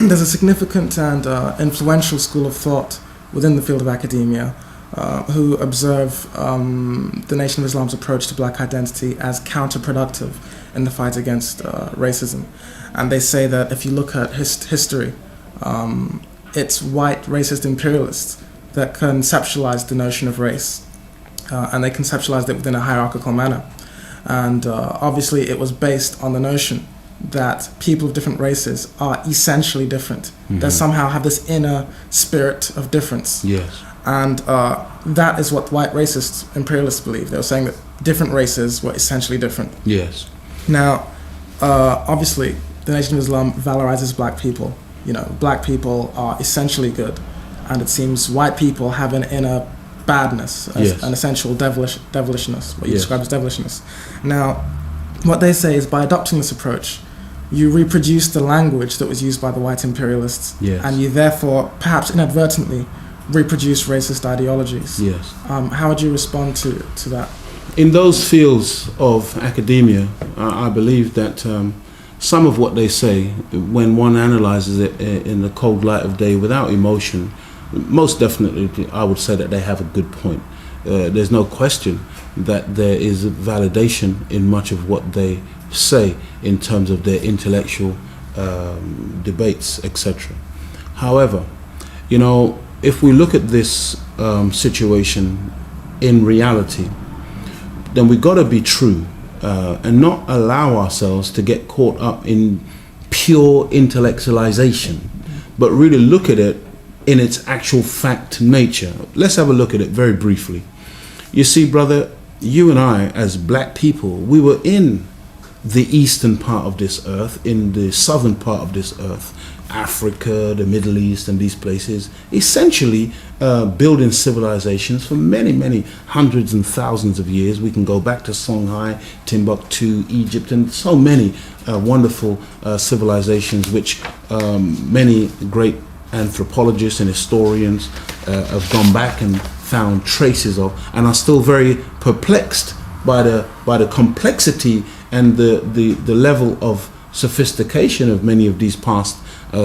there's a significant and influential school of thought within the field of academia who observe the Nation of Islam's approach to black identity as counterproductive in the fight against racism. And they say that if you look at history, it's white racist imperialists that conceptualized the notion of race, and they conceptualized it within a hierarchical manner. And obviously it was based on the notion that people of different races are essentially different. Mm-hmm. They somehow have this inner spirit of difference. Yes. And that is what white racist imperialists believe. They were saying that different races were essentially different. Yes. Now, obviously, the Nation of Islam valorizes black people. You know, black people are essentially good, and it seems white people have an inner badness, an essential devilishness, what you describe as devilishness. Now, what they say is by adopting this approach, you reproduce the language that was used by the white imperialists, and you therefore, perhaps inadvertently, reproduce racist ideologies. Yes. How would you respond to that? In those fields of academia, I believe that some of what they say, when one analyzes it in the cold light of day without emotion, most definitely I would say that they have a good point. There's no question that there is a validation in much of what they say in terms of their intellectual debates, etc. However, you know, if we look at this situation in reality, then we've got to be true and not allow ourselves to get caught up in pure intellectualization, but really look at it in its actual fact nature. Let's have a look at it very briefly. You see, brother, you and I, as black people, we were in the eastern part of this earth, in the southern part of this earth, Africa, the Middle East, and these places, essentially building civilizations for many, many hundreds and thousands of years. We can go back to Songhai, Timbuktu, Egypt, and so many wonderful civilizations which many great anthropologists and historians have gone back and found traces of, and are still very perplexed by the complexity and the level of sophistication of many of these past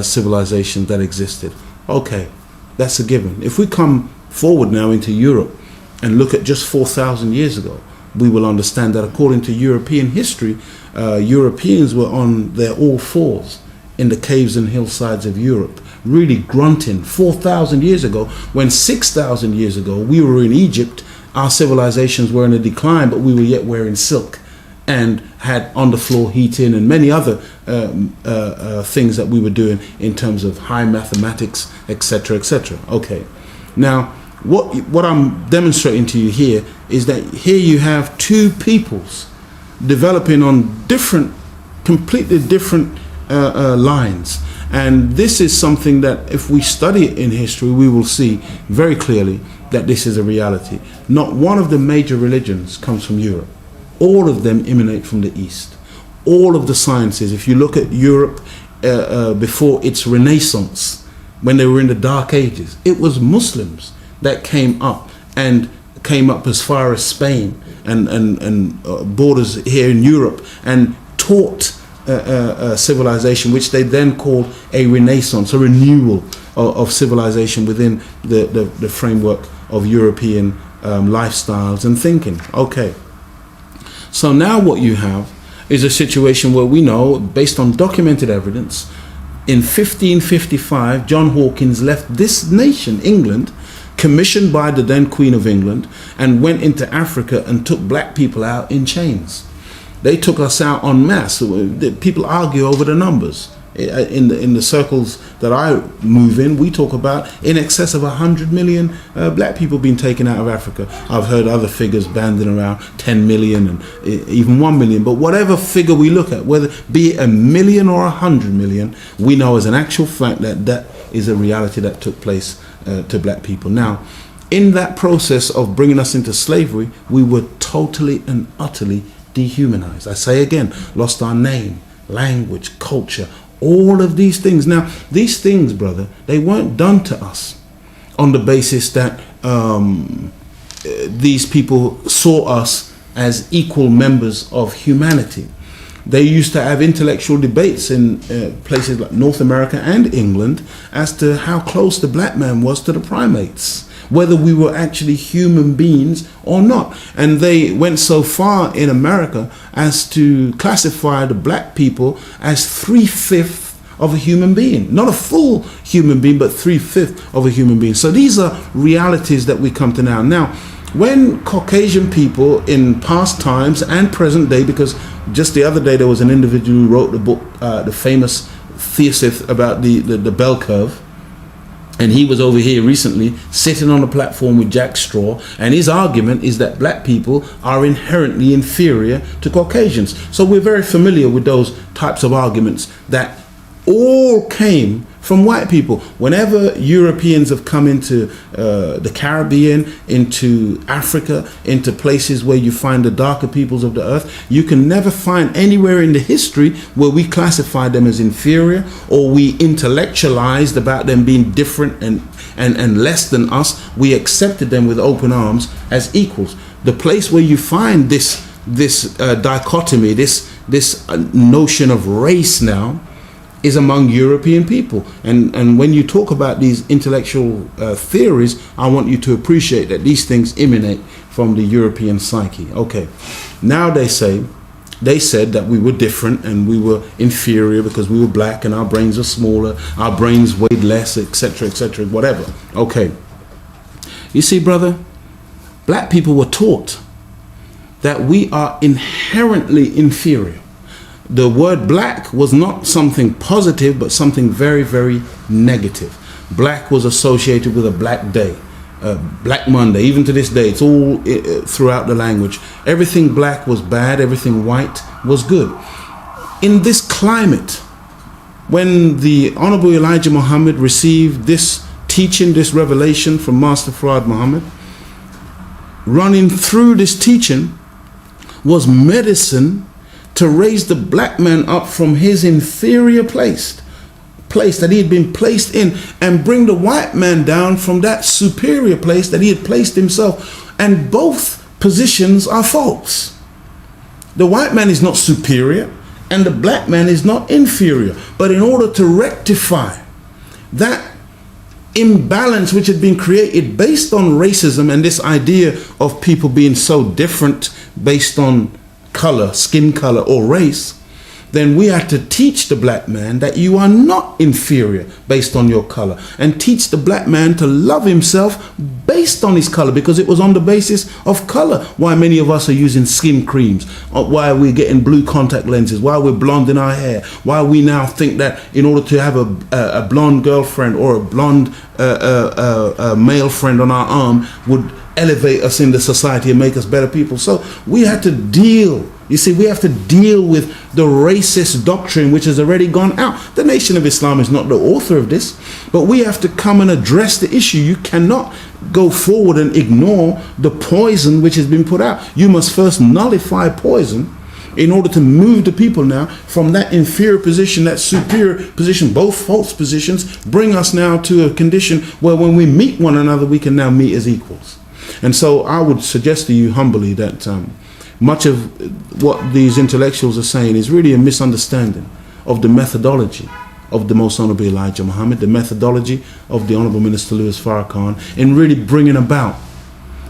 civilizations that existed. Okay, that's a given. If we come forward now into Europe and look at just 4,000 years ago, we will understand that according to European history, Europeans were on their all fours in the caves and hillsides of Europe, really grunting 4,000 years ago, when 6,000 years ago we were in Egypt. Our civilizations were in a decline, but we were yet wearing silk and had underfloor heating and many other things that we were doing in terms of high mathematics, etc., etc. Okay, now what I'm demonstrating to you here is that here you have two peoples developing on different, completely different lines. And this is something that if we study it in history, we will see very clearly that this is a reality. Not one of the major religions comes from Europe. All of them emanate from the East. All of the sciences, if you look at Europe before its Renaissance, when they were in the Dark Ages, it was Muslims that came up as far as Spain and borders here in Europe and taught civilization, which they then called a renaissance, a renewal of civilization within the framework of European lifestyles and thinking. Okay, so now what you have is a situation where we know, based on documented evidence, in 1555 John Hawkins left this nation, England, commissioned by the then Queen of England, and went into Africa and took black people out in chains. They took us out en masse. People argue over the numbers. In the circles that I move in, we talk about in excess of 100 million black people being taken out of Africa. I've heard other figures banding around 10 million and even 1 million. But whatever figure we look at, whether be it 1 million or 100 million, we know as an actual fact that that is a reality that took place to black people. Now, in that process of bringing us into slavery, we were totally and utterly dehumanized. I say again, lost our name, language, culture, all of these things. Now, these things, brother, they weren't done to us on the basis that these people saw us as equal members of humanity. They used to have intellectual debates in places like North America and England as to how close the black man was to the primates, whether we were actually human beings or not. And they went so far in America as to classify the black people as 3/5 of a human being. Not a full human being, but 3/5 of a human being. So these are realities that we come to now. Now, when Caucasian people in past times and present day, because just the other day there was an individual who wrote the book, the famous thesis about the bell curve, and he was over here recently sitting on a platform with Jack Straw, and his argument is that black people are inherently inferior to Caucasians. So we're very familiar with those types of arguments that all came from white people. Whenever Europeans have come into the Caribbean, into Africa, into places where you find the darker peoples of the earth, you can never find anywhere in the history where we classified them as inferior or we intellectualized about them being different and less than us. We accepted them with open arms as equals. The place where you find this dichotomy, this notion of race now, is among European people. And when you talk about these intellectual theories, I want you to appreciate that these things emanate from the European psyche. Okay, now they said that we were different and we were inferior because we were black and our brains are smaller, our brains weighed less, etc., etc., whatever. Okay, you see, brother, black people were taught that we are inherently inferior. The word black was not something positive, but something very, very negative. Black was associated with a black day, Black Monday. Even to this day, it's all throughout the language. Everything black was bad, everything white was good. In this climate, when the Honorable Elijah Muhammad received this teaching, this revelation from Master Fard Muhammad, running through this teaching was medicine to raise the black man up from his inferior place that he had been placed in, and bring the white man down from that superior place that he had placed himself. And both positions are false. The white man is not superior and the black man is not inferior. But in order to rectify that imbalance which had been created based on racism and this idea of people being so different based on color, skin color, or race, then we had to teach the black man that you are not inferior based on your color, and teach the black man to love himself based on his color, because it was on the basis of color why many of us are using skin creams, why we're getting blue contact lenses, why we're blonde in our hair, why we now think that in order to have a blonde girlfriend or a blonde male friend on our arm would elevate us in the society and make us better people. So we had to deal, you see, we have to deal with the racist doctrine which has already gone out. The Nation of Islam is not the author of this, but we have to come and address the issue. You cannot go forward and ignore the poison which has been put out. You must first nullify poison in order to move the people now from that inferior position, that superior position, both false positions, bring us now to a condition where when we meet one another, we can now meet as equals. And so I would suggest to you humbly that much of what these intellectuals are saying is really a misunderstanding of the methodology of the Most Honorable Elijah Muhammad, the methodology of the Honorable Minister Louis Farrakhan, in really bringing about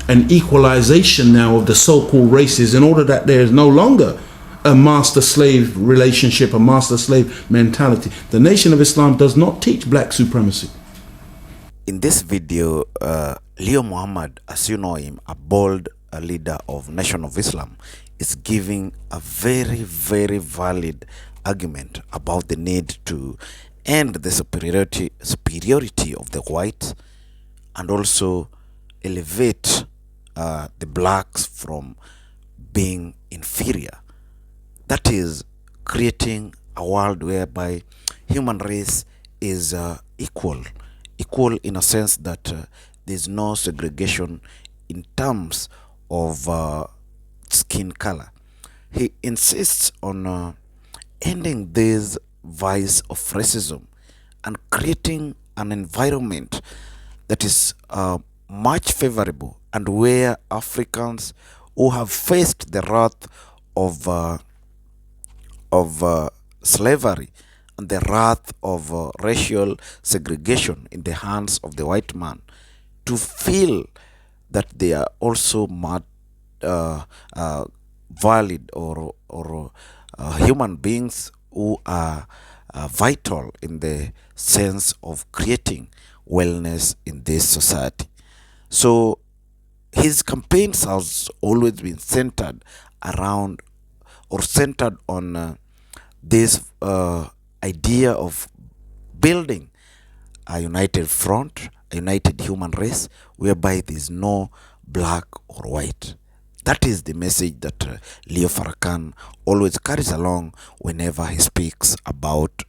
an equalization now of the so-called races, in order that there is no longer a master-slave relationship, a master-slave mentality. The Nation of Islam does not teach black supremacy. In this video, Leo Muhammad, as you know him, a bold leader of Nation of Islam, is giving a very, very valid argument about the need to end the superiority of the whites, and also elevate the blacks from being inferior. That is creating a world whereby human race is equal in a sense that there's no segregation in terms of skin color. He insists on ending this vice of racism and creating an environment that is much favorable, and where Africans who have faced the wrath of of slavery and the wrath of racial segregation in the hands of the white man, to feel that they are also uh, uh, valid or human beings who are vital in the sense of creating wellness in this society. So his campaigns has always been centered around or centered on this idea of building a united front, a united human race, whereby there is no black or white. That is the message that Leo Farrakhan always carries along whenever he speaks about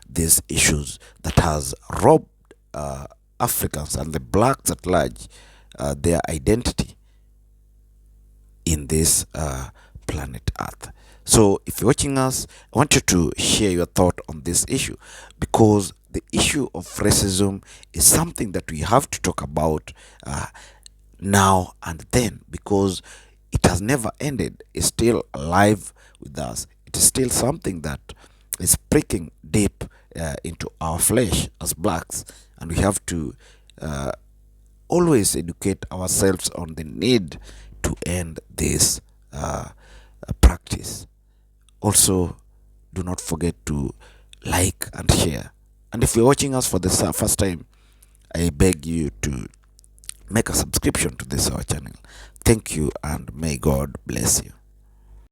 these issues that has robbed Africans and the blacks at large their identity in this planet Earth. So if you're watching us, I want you to share your thought on this issue, because the issue of racism is something that we have to talk about now and then, because it has never ended. It's still alive with us. It is still something that is pricking deep into our flesh as blacks, and we have to always educate ourselves on the need to end this practice. Also, do not forget to like and share. And if you're watching us for the first time, I beg you to make a subscription to this our channel. Thank you, and may God bless you.